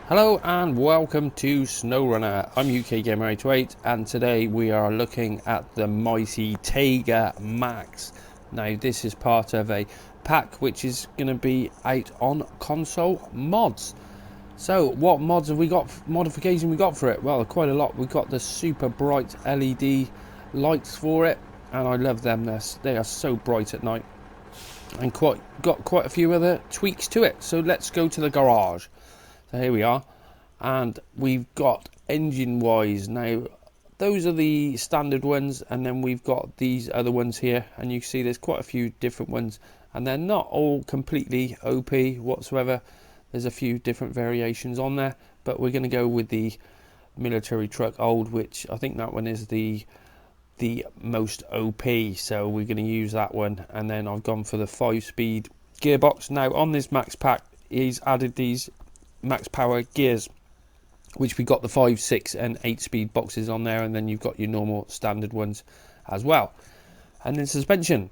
Hello and welcome to Snowrunner. I'm UK Gamer 828 and today we are looking at the mighty Tayga Max. Now this is part of a pack which is going to be out on console mods. So what mods have we got, modification we got for it? Well, quite a lot. We've got the super bright LED lights for it and I love them. They are so bright at night, and got quite a few other tweaks to it. So let's go to the garage. So here we are, and we've got engine wise. Now those are the standard ones, and then we've got these other ones here, and you see there's quite a few different ones, and they're not all completely OP whatsoever. There's a few different variations on there, but we're going to go with the military truck old, which I think that one is the most OP, so we're going to use that one. And then I've gone for the 5-speed gearbox. Now on this max pack he's added these max power gears, which we got the 5, 6 and 8 speed boxes on there, and then you've got your normal standard ones as well. And then suspension.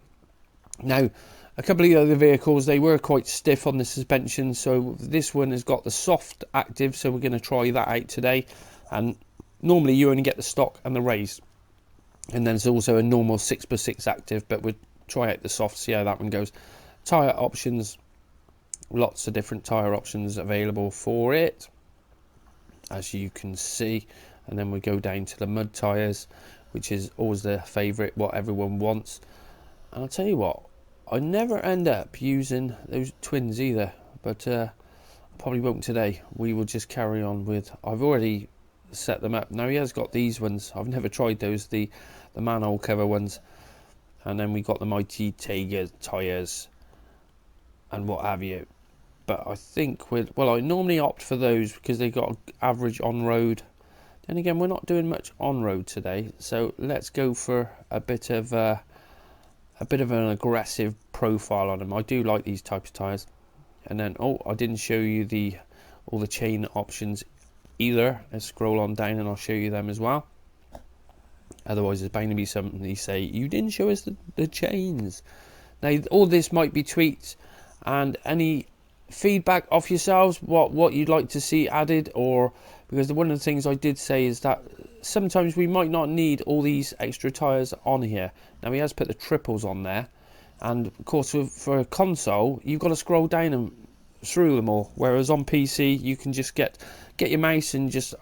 Now a couple of the other vehicles, they were quite stiff on the suspension, so this one has got the soft active, so we're going to try that out today. And normally you only get the stock and the raised, and then there's also a normal 6x6 active, but we'll try out the soft, see how that one goes. Tyre options, lots of different tyre options available for it, as you can see. And then we go down to the mud tyres, which is always the favourite, what everyone wants. And I'll tell you what, I never end up using those twins either, but I probably won't today. We will just carry on with, I've already set them up. Now he has got these ones, I've never tried those, the manhole cover ones. And then we got the mighty Tayga tyres and what have you. But I think I normally opt for those because they got average on-road. Then again, we're not doing much on-road today, so let's go for a bit of an aggressive profile on them. I do like these types of tyres. And then, I didn't show you all the chain options either. Let's scroll on down and I'll show you them as well. Otherwise, there's bound to be somebody say, you didn't show us the chains. Now, all this might be tweaked, and any feedback off yourselves, what you'd like to see added, or because one of the things I did say is that sometimes we might not need all these extra tyres on here. Now he has put the triples on there, and of course for a console you've got to scroll down and through them all, whereas on PC you can just get your mouse and just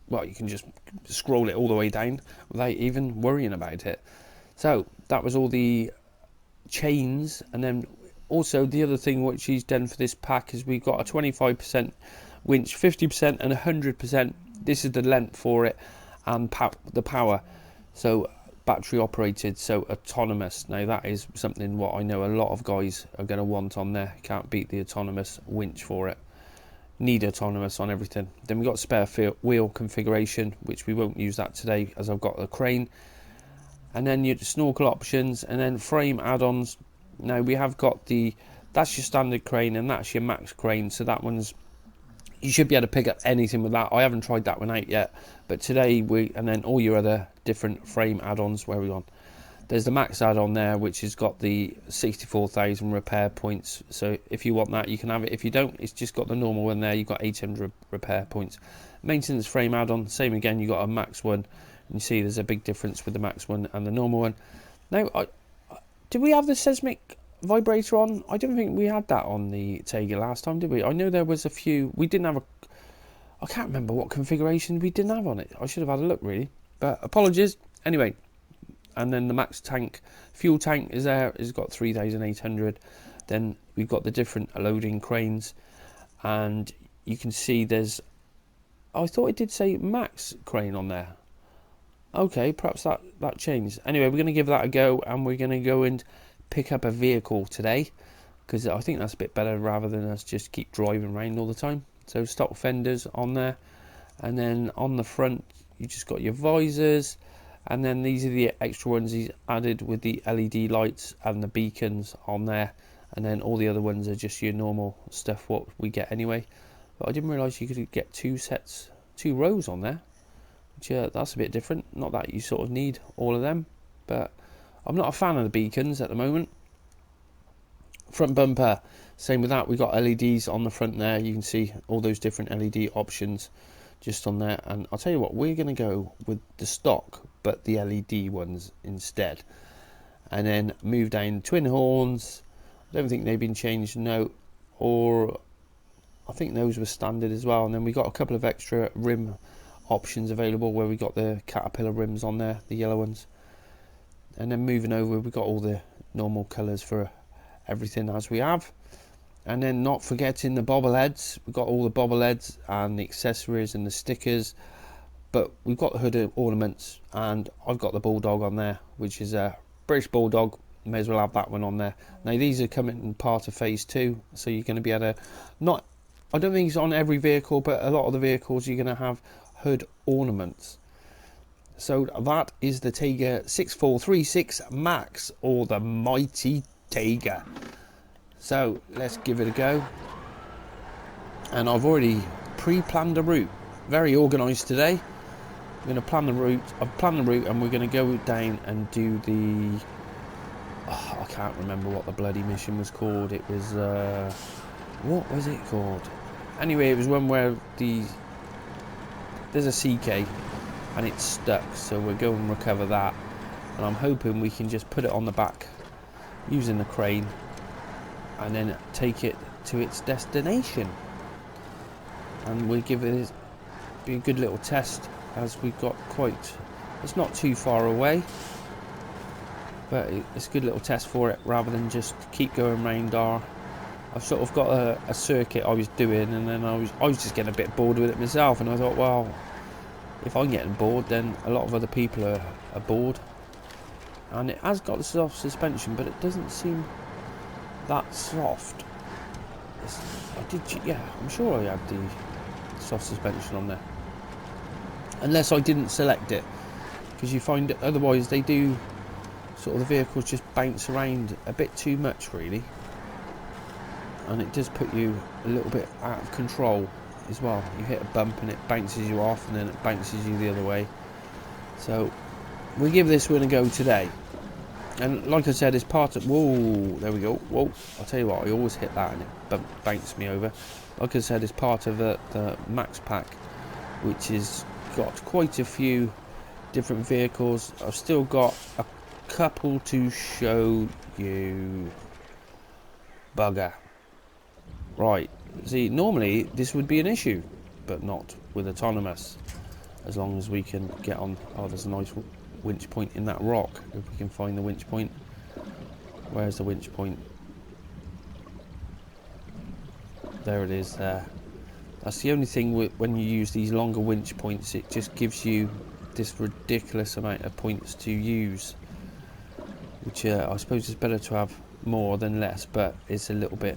you can just scroll it all the way down without even worrying about it. So that was all the chains. And then also the other thing which he's done for this pack is we've got a 25% winch, 50% and 100%. This is the length for it, and the power, so battery operated, so autonomous. Now that is something what I know a lot of guys are going to want on there. Can't beat the autonomous winch for it. Need autonomous on everything. Then we've got spare wheel configuration, which we won't use that today as I've got the crane. And then your snorkel options, and then frame add-ons. Now we have got that's your standard crane and that's your max crane, so that one's, you should be able to pick up anything with that. I haven't tried that one out yet, but today and then all your other different frame add-ons. Where are we on? There's the max add-on there, which has got the 64,000 repair points, so if you want that you can have it. If you don't, it's just got the normal one there. You've got 800 repair points. Maintenance frame add-on, same again, you got a max one, and you see there's a big difference with the max one and the normal one. Now did we have the seismic vibrator on? I don't think we had that on the Tayga last time, did we? I know there was a few. We didn't have I can't remember what configuration we didn't have on it. I should have had a look really, but apologies. Anyway, and then the max tank, fuel tank is there. It's got 3,800. Then we've got the different loading cranes, and you can see there's, I thought it did say max crane on there. Okay, perhaps that changed. Anyway, we're going to give that a go, and we're going to go and pick up a vehicle today, because I think that's a bit better rather than us just keep driving around all the time. So stock fenders on there, and then on the front you just got your visors, and then these are the extra ones he's added with the LED lights and the beacons on there, and then all the other ones are just your normal stuff what we get anyway. But I didn't realise you could get two rows on there. Yeah, that's a bit different. Not that you sort of need all of them, but I'm not a fan of the beacons at the moment. Front bumper, same with that. We got LEDs on the front there. You can see all those different LED options just on there. And I'll tell you what, we're going to go with the stock, but the LED ones instead. And then move down twin horns. I don't think they've been changed, no. Or I think those were standard as well. And then we got a couple of extra rim options available where we got the Caterpillar rims on there, the yellow ones. And then moving over, we got all the normal colours for everything as we have. And then not forgetting the bobbleheads. We've got all the bobbleheads and the accessories and the stickers, but we've got the hood ornaments, and I've got the Bulldog on there, which is a British Bulldog. May as well have that one on there. Now these are coming in part of phase 2, so you're going to be able to, not, I don't think it's on every vehicle, but a lot of the vehicles you're going to have hood ornaments. So that is the Tayga 6436 Max, or the mighty Tayga. So let's give it a go. And I've already pre-planned a route, very organised today. I'm going to plan the route. I've planned the route, and we're going to go down and do the, I can't remember what the bloody mission was called. It was what was it called? Anyway, it was one where there's a CK and it's stuck, so we'll go and recover that. And I'm hoping we can just put it on the back using the crane and then take it to its destination. And we'll give it be a good little test, as we've got it's not too far away, but it's a good little test for it, rather than just keep going round I've sort of got a circuit I was doing, and then I was just getting a bit bored with it myself, and I thought, well, if I'm getting bored, then a lot of other people are bored. And it has got the soft suspension, but it doesn't seem that soft. I'm sure I had the soft suspension on there, unless I didn't select it, because you find it otherwise they do sort of, the vehicles just bounce around a bit too much really, and it does put you a little bit out of control as well. You hit a bump and it bounces you off, and then it bounces you the other way. So we give this one a go today. And like I said, it's part of, whoa, there we go, whoa, I'll tell you what, I always hit that and it bounced me over. Like I said, it's part of the Max Pack, which has got quite a few different vehicles. I've still got a couple to show you. Bugger. Right, see, normally this would be an issue, but not with autonomous, as long as we can get on. Oh, there's a nice winch point in that rock, if we can find the winch point. Where's the winch point? There it is there. That's the only thing when you use these longer winch points, it just gives you this ridiculous amount of points to use, which I suppose is better to have more than less, but it's a little bit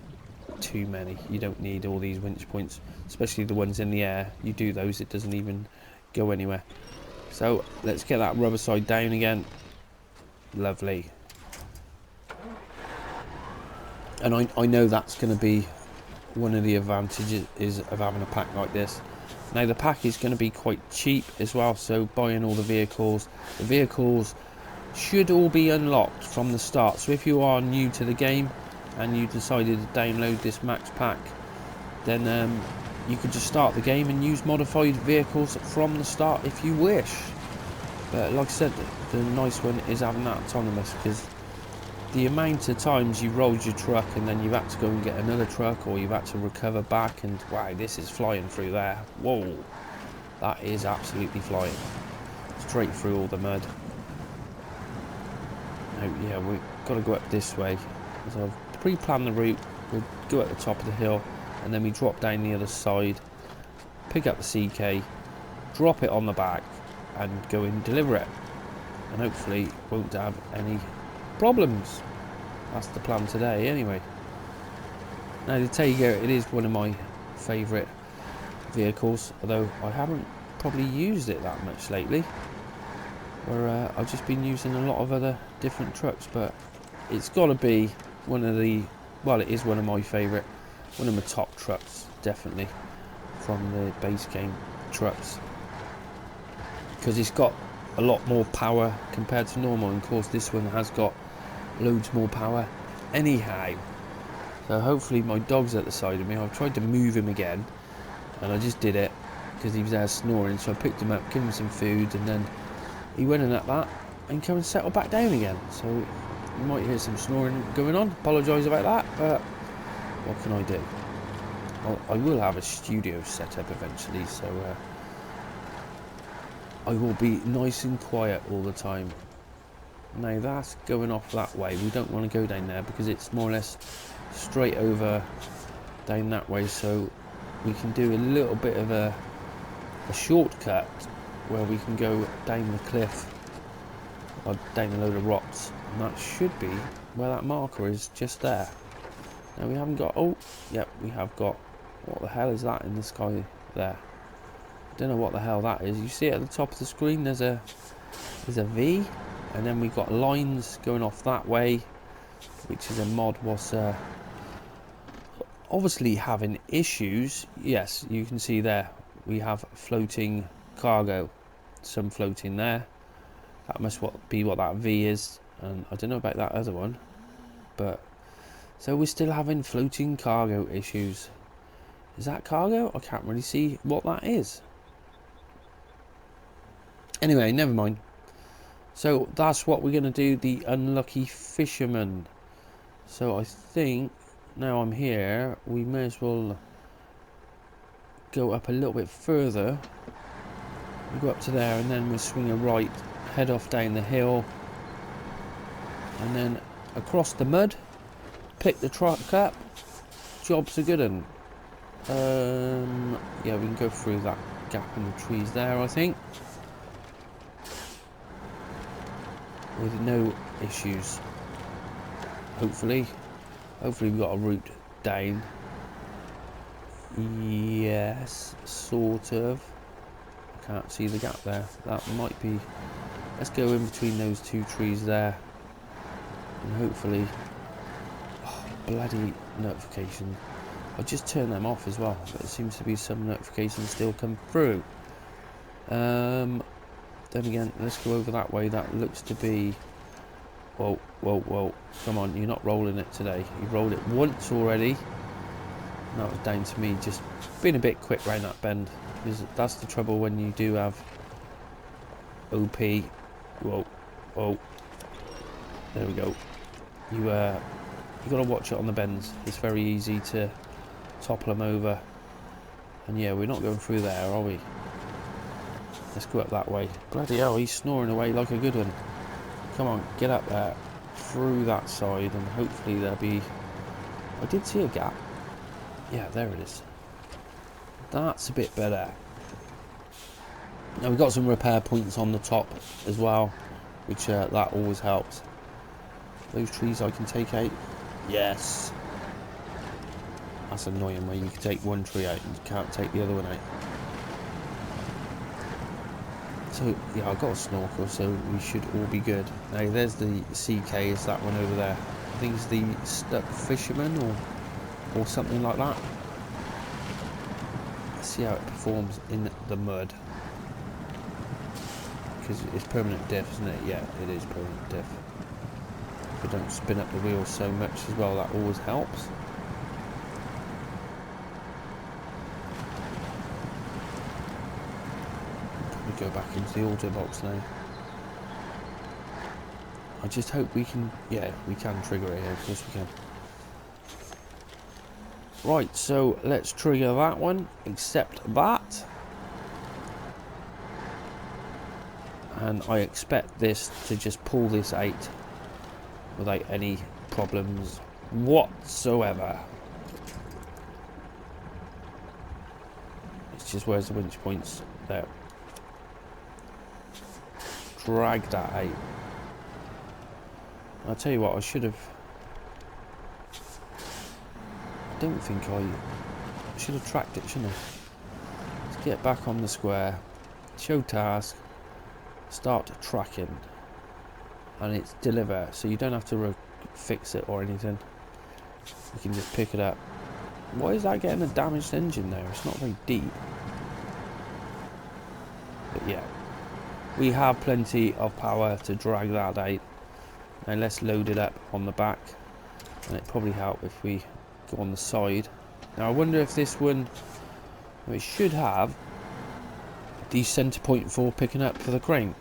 too many. You don't need all these winch points, especially the ones in the air. You do those, it doesn't even go anywhere. So let's get that rubber side down again. Lovely. And I know that's going to be one of the advantages of having a pack like this. Now the pack is going to be quite cheap as well, so buying all the vehicles should all be unlocked from the start. So if you are new to the game and you decided to download this Max Pack, then you could just start the game and use modified vehicles from the start if you wish. But like I said, the nice one is having that autonomous, because the amount of times you rolled your truck and then you've had to go and get another truck, or you've had to recover back, and wow, this is flying through there. Whoa, that is absolutely flying straight through all the mud. Now, yeah, we've got to go up this way. So I've pre-planned the route. We'll go at the top of the hill, and then we drop down the other side, pick up the CK, drop it on the back, and go and deliver it, and hopefully won't have any problems. That's the plan today anyway. Now the Tayga, it is one of my favourite vehicles, although I haven't probably used it that much lately, where I've just been using a lot of other different trucks. But it's got to be one of the, well, it is one of my favourite, one of my top trucks, definitely, from the base game trucks, because it's got a lot more power compared to normal, and of course this one has got loads more power anyhow. So hopefully my dog's at the side of me. I've tried to move him again, and I just did it because he was there snoring. So I picked him up, gave him some food, and then he went in at that and come and settle back down again. So you might hear some snoring going on. Apologise about that, but what can I do? I will have a studio set up eventually, so I will be nice and quiet all the time. Now that's going off that way. We don't want to go down there because it's more or less straight over down that way, so we can do a little bit of a shortcut where we can go down the cliff or down a load of rocks, and that should be where that marker is, just there. Now we haven't got, oh yep, we have got, what the hell is that in the sky there? Don't know what the hell that is. You see it at the top of the screen, there's a V, and then we've got lines going off that way, which is a mod was obviously having issues. Yes, you can see there we have floating cargo, some floating there. That must be what that V is, and I don't know about that other one, but so we're still having floating cargo issues. Is that cargo? I can't really see what that is. Anyway, never mind. So that's what we're going to do, the unlucky fisherman. So I think now I'm here, we may as well go up a little bit further. We go up to there, and then we'll swing a right, head off down the hill, and then across the mud, pick the truck up. Job's a good one. Yeah, we can go through that gap in the trees there, I think, with no issues. Hopefully we've got a route down. Yes, sort of. I can't see the gap there. That might be. Let's go in between those two trees there, and hopefully. Oh, bloody notification! I just turned them off as well, but there seems to be some notifications still come through. Then again, let's go over that way. That looks to be. Whoa, whoa, whoa! Come on, you're not rolling it today. You've rolled it once already. And that was down to me just being a bit quick round that bend, because that's the trouble when you do have OP. Whoa, whoa! There we go. You got to watch it on the bends. It's very easy to topple them over. And yeah, we're not going through there, are we? Let's go up that way. Bloody hell, he's snoring away like a good one. Come on, get up there, through that side, and hopefully there'll be... I did see a gap. Yeah, there it is. That's a bit better. Now we've got some repair points on the top as well, which that always helps. Those trees I can take out. Yes. That's annoying where you can take one tree out and you can't take the other one out. So yeah, I've got a snorkel, so we should all be good. Now there's the CK, is that one over there? I think it's the stuck fisherman or something like that. Let's see how it performs in the mud. Because it's permanent diff, isn't it? Yeah, it is permanent diff. But don't spin up the wheels so much as well, that always helps. Probably go back into the auto box now. I just hope we can, yeah, we can trigger it here, of course we can. Right, so let's trigger that one, accept that. And I expect this to just pull this out without any problems whatsoever. It's just where's the winch points there. Drag that out. I'll tell you what, I should have... I don't think I should have tracked it, shouldn't I? Let's get back on the square, show task, start tracking, and it's deliver, so you don't have to fix it or anything. You can just pick it up. Why is that getting a damaged engine there? It's not very deep. But yeah, we have plenty of power to drag that out. Now let's load it up on the back, and it'd probably help if we go on the side. Now I wonder if this one, it should have the center point for picking up for the crane.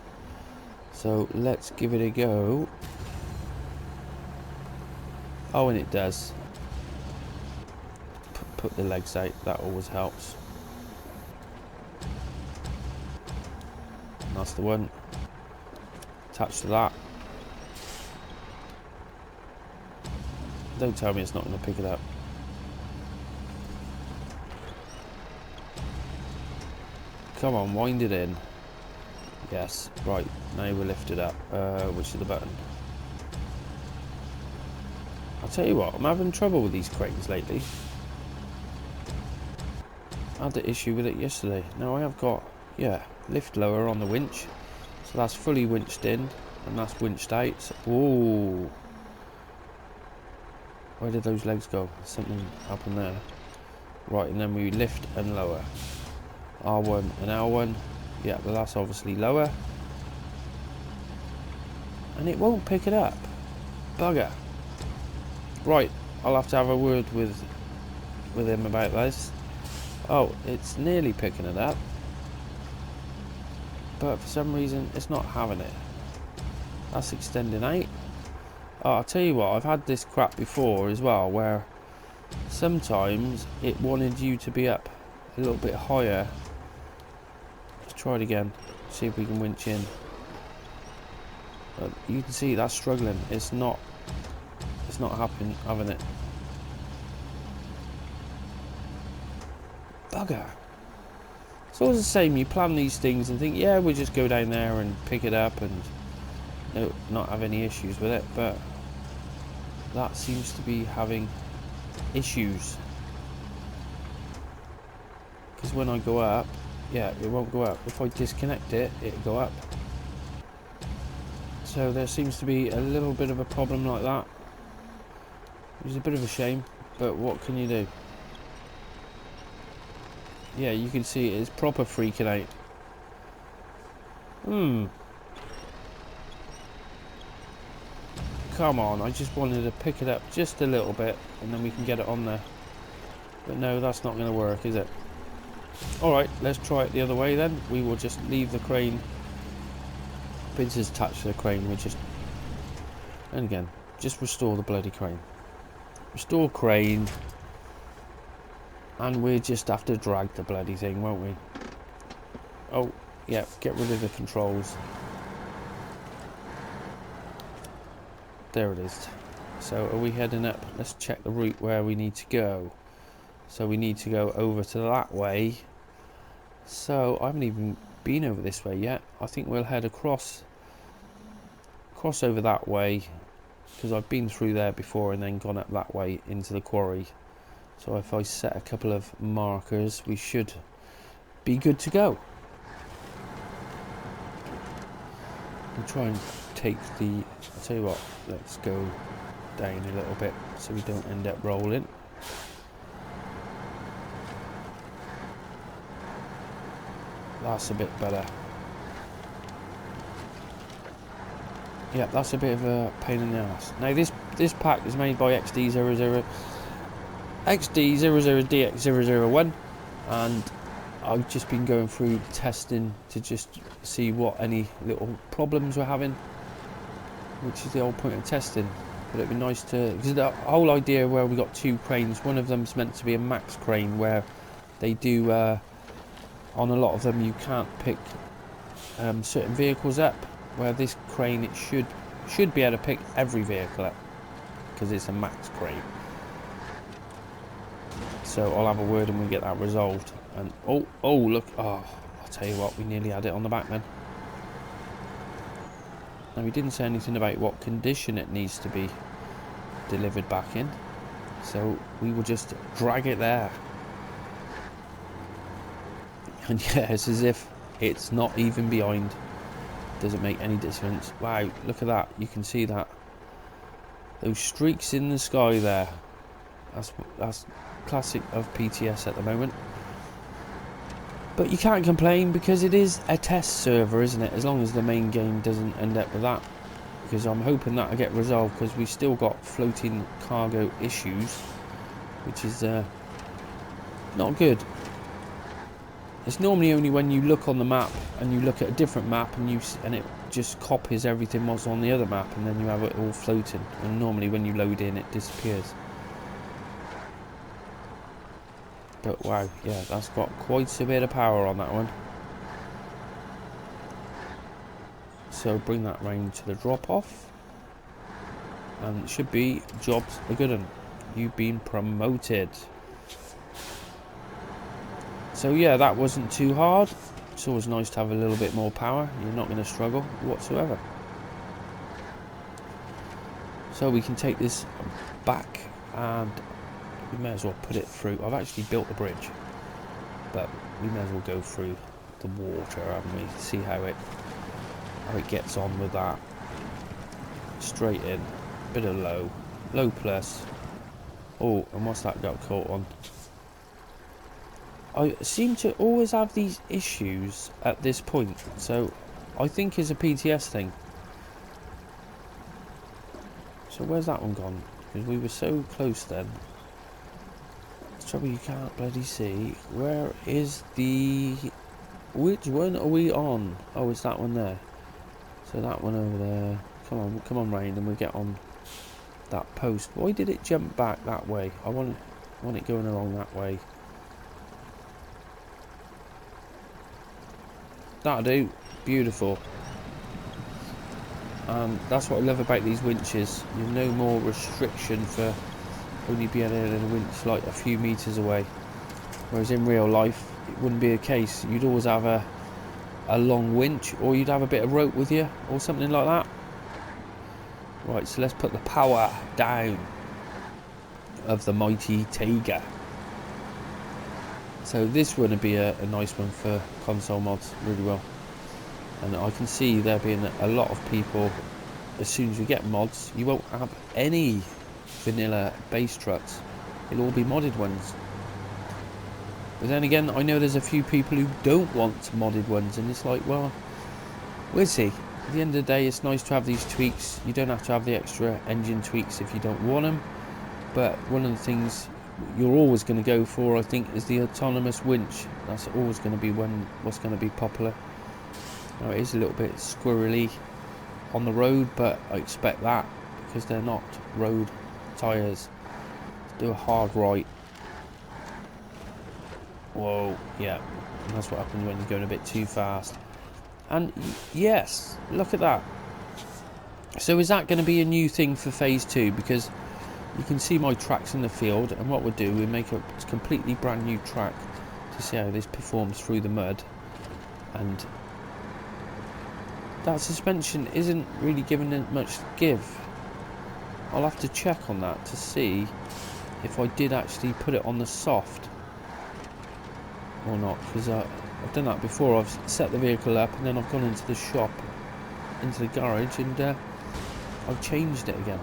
So let's give it a go. Oh, and it does. Put the legs out, that always helps. That's the one. Attached to that. Don't tell me it's not going to pick it up. Come on, wind it in. Yes, right, now we'll lift it up. Which is the button? I'll tell you what, I'm having trouble with these cranes lately. I had the issue with it yesterday. Now I have got, yeah, lift lower on the winch. So that's fully winched in, and that's winched out. So, whoa. Where did those legs go? Something happened there. Right, and then we lift and lower. R1 and L1. Yeah, but that's obviously lower. And it won't pick it up. Bugger. Right, I'll have to have a word with him about this. Oh, it's nearly picking it up. But for some reason, it's not having it. That's extending out. Oh, I'll tell you what, I've had this crap before as well, where sometimes it wanted you to be up a little bit higher. Let's try it again, see if we can winch in. But you can see that's struggling. It's not having it. Bugger. It's always the same, you plan these things and think, yeah, we'll just go down there and pick it up and no, not have any issues with it, but that seems to be having issues. Because when I go up, yeah, it won't go up. If I disconnect it, it'll go up. So there seems to be a little bit of a problem like that. Which is a bit of a shame, but what can you do? Yeah, you can see it's proper freaking out. Come on, I just wanted to pick it up just a little bit and then we can get it on there. But no, that's not going to work, is it? Alright, let's try it the other way then. We will just leave the crane. Pins is attached to the crane, we just... And again, just restore the bloody crane. Restore crane. And we just have to drag the bloody thing, won't we? Oh, yeah, get rid of the controls. There it is. So are we heading up? Let's check the route where we need to go. So we need to go over to that way. So I haven't even been over this way yet. I think we'll head across over that way, because I've been through there before and then gone up that way into the quarry. So if I set a couple of markers, we should be good to go. We'll try and take the... I'll tell you what, let's go down a little bit so we don't end up rolling. That's a bit better. Yeah, that's a bit of a pain in the ass. Now this pack is made by XD00DX001, and I've just been going through testing to just see what any little problems we're having, which is the whole point of testing. But it'd be nice to, because the whole idea where we got two cranes, one of them's meant to be a max crane where they do on a lot of them you can't pick certain vehicles up, where this crane it should be able to pick every vehicle up because it's a max crane. So I'll have a word and we'll get that resolved. And oh look, oh, I'll tell you what, we nearly had it on the back then. Now we didn't say anything about what condition it needs to be delivered back in, so we will just drag it there. And yeah, it's as if it's not even behind. Doesn't make any difference. Wow, look at that, you can see that, those streaks in the sky there. That's classic of PTS at the moment. But you can't complain because it is a test server, isn't it? As long as the main game doesn't end up with that, because I'm hoping that'll get resolved, because we've still got floating cargo issues which is not good. It's normally only when you look on the map and you look at a different map and it just copies everything what's on the other map, and then you have it all floating, and normally when you load in it disappears. But wow, yeah, that's got quite a bit of power on that one. So bring that round to the drop off, and it should be jobs a good one. You've been promoted. So yeah, that wasn't too hard. It's always nice to have a little bit more power. You're not going to struggle whatsoever. So we can take this back, and we may as well put it through. I've actually built the bridge, but we may as well go through the water, haven't we? See how it gets on with that. Straight in, bit of low plus. Oh, and what's that got caught on? I seem to always have these issues at this point, so I think it's a PTS thing. So where's that one gone? Because we were so close then. The trouble, you can't bloody see. Where is the... Which one are we on? Oh, it's that one there. So that one over there. Come on round, and we'll get on that post. Why did it jump back that way? I want it going along that way. That'll do. Beautiful. That's what I love about these winches. You've no more restriction for only being able to winch like a few meters away. Whereas in real life, it wouldn't be a case. You'd always have a long winch, or you'd have a bit of rope with you, or something like that. Right, so let's put the power down of the mighty Tayga. So this would be a nice one for console mods, really well. And I can see there being a lot of people, as soon as you get mods, you won't have any vanilla base trucks. It'll all be modded ones. But then again, I know there's a few people who don't want modded ones, and it's like, well, we'll see. At the end of the day, it's nice to have these tweaks. You don't have to have the extra engine tweaks if you don't want them. But one of the things you're always going to go for, I think, is the autonomous winch. That's always going to be what's going to be popular. Now, it is a little bit squirrely on the road, but I expect that because they're not road tyres. Do a hard right. Whoa, yeah, and that's what happens when you're going a bit too fast. And yes, look at that. So is that going to be a new thing for phase 2? Because you can see my tracks in the field, and what we'll do, we'll make a completely brand new track to see how this performs through the mud. And that suspension isn't really giving it much give. I'll have to check on that to see if I did actually put it on the soft or not, because I've done that before. I've set the vehicle up and then I've gone into the shop, into the garage, and I've changed it again.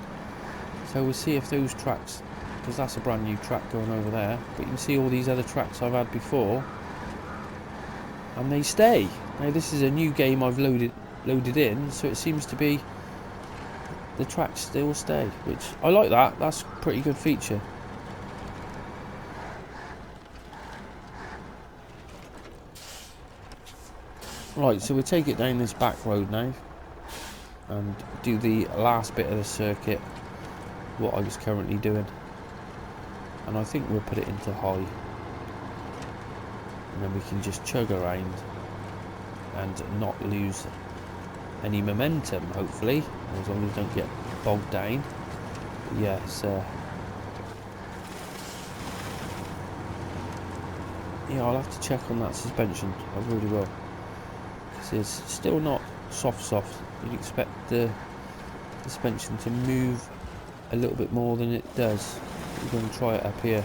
So we'll see if those tracks, because that's a brand new track going over there, but you can see all these other tracks I've had before, and they stay. Now this is a new game I've loaded in, so it seems to be the tracks still stay, which I like that. That's a pretty good feature. Right, so we'll take it down this back road now and do the last bit of the circuit, what I was currently doing. And I think we'll put it into high, and then we can just chug around and not lose any momentum, hopefully, as long as we don't get bogged down. But yes, yeah, I'll have to check on that suspension. I really will. It's still not soft. You'd expect the suspension to move a little bit more than it does. We're going to try it up here.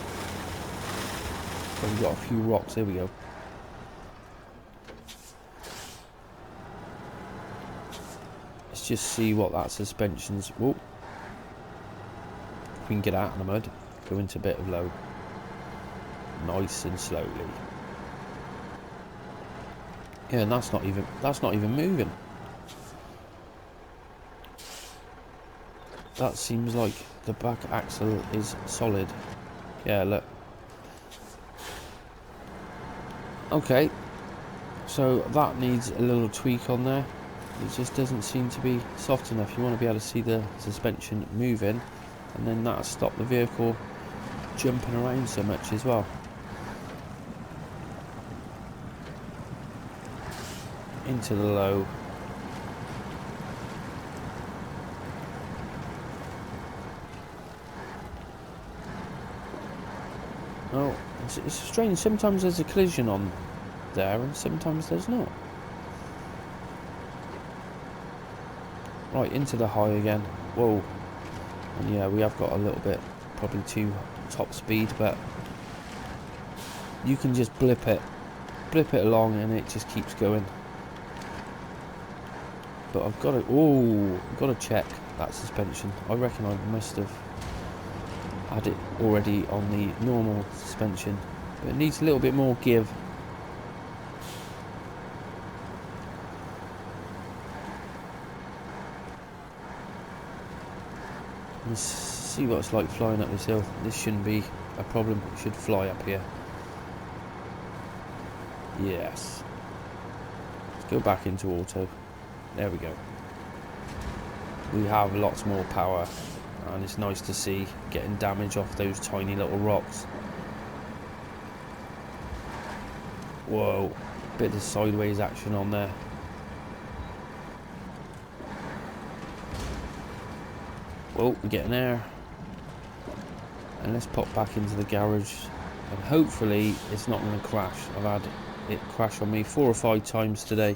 So we've got a few rocks. There we go. Let's just see what that suspension's... Whoa. We can get out in the mud. Go into a bit of low. Nice and slowly. Yeah, and that's not even moving. That seems like the back axle is solid. Yeah, look. Okay, so that needs a little tweak on there. It just doesn't seem to be soft enough. You want to be able to see the suspension moving, and then that'll stop the vehicle jumping around so much as well. Into the low. Oh, it's strange. Sometimes there's a collision on there, and sometimes there's not. Right, into the high again. Whoa. And yeah, we have got a little bit, probably too top speed, but you can just blip it along, and it just keeps going. But I've got to check that suspension. I reckon I must have had it already on the normal suspension, but it needs a little bit more give. Let's see what it's like flying up this hill. This shouldn't be a problem. It should fly up here. Yes. Let's go back into auto. There we go. We have lots more power, and it's nice to see getting damage off those tiny little rocks. Whoa, bit of sideways action on there. Whoa, we're getting there. And let's pop back into the garage, and hopefully it's not going to crash. I've had it crash on me 4 or 5 times today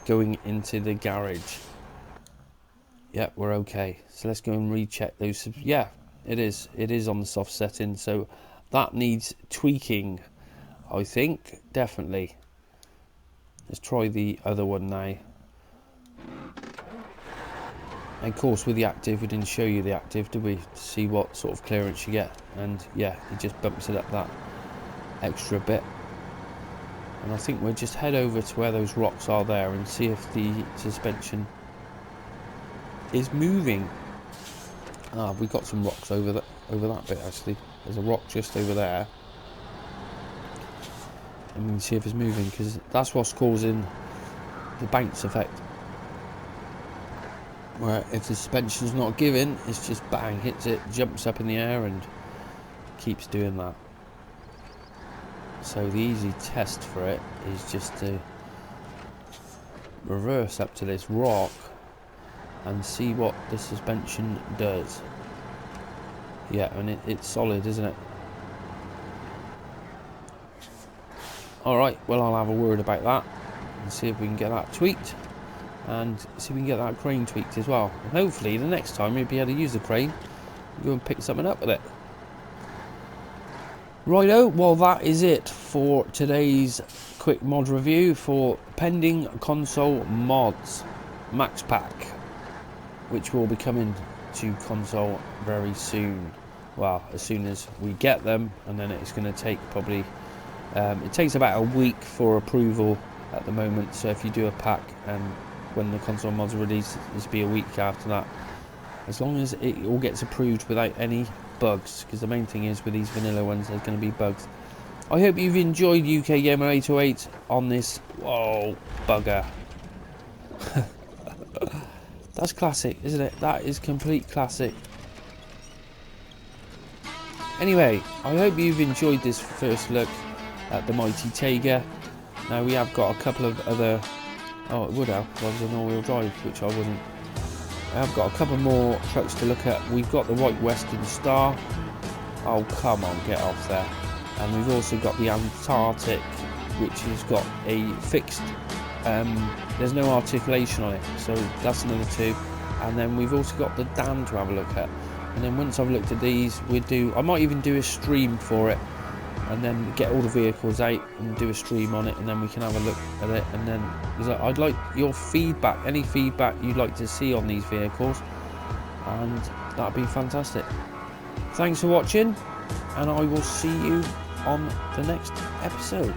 going into the garage. Yeah, we're okay. So let's go and recheck those. Yeah, it is on the soft setting, so that needs tweaking, I think, definitely. Let's try the other one now. And of course, with the active, we didn't show you the active, did we? To see what sort of clearance you get. And yeah, it just bumps it up that extra bit. And I think we'll just head over to where those rocks are there and see if the suspension is moving. Ah, we've got some rocks over that bit actually. There's a rock just over there, and we can see if it's moving, because that's what's causing the bounce effect. Where if the suspension's not giving, it's just bang, hits it, jumps up in the air and keeps doing that. So the easy test for it is just to reverse up to this rock and see what the suspension does. Yeah, and it's solid, isn't it? Alright, well, I'll have a word about that and see if we can get that tweaked, and see if we can get that crane tweaked as well. And hopefully the next time we'll be able to use the crane and go and pick something up with it. Righto, well, that is it for today's quick mod review for pending console mods max pack, which will be coming to console very soon. Well, as soon as we get them, and then it's going to take probably it takes about a week for approval at the moment. So if you do a pack, and when the console mods are released, it'll be a week after that, as long as it all gets approved without any bugs, because the main thing is with these vanilla ones there's going to be bugs. I hope you've enjoyed UK Gamer 808 on this. Whoa, bugger. That's classic, isn't it? That is complete classic. Anyway, I hope you've enjoyed this first look at the mighty Tayga. Now we have got a couple of other... Oh, it would have, if I was an all-wheel drive, which I wouldn't. I have got a couple more trucks to look at. We've got the White Western Star. Oh, come on, get off there. And we've also got the Antarctic, which has got a fixed... there's no articulation on it, so that's another 2. And then we've also got the Dan to have a look at. And then once I've looked at these, I might even do a stream for it, and then get all the vehicles out and do a stream on it, and then we can have a look at it. And then I'd like your feedback, any feedback you'd like to see on these vehicles, and that'd be fantastic. Thanks for watching, and I will see you on the next episode.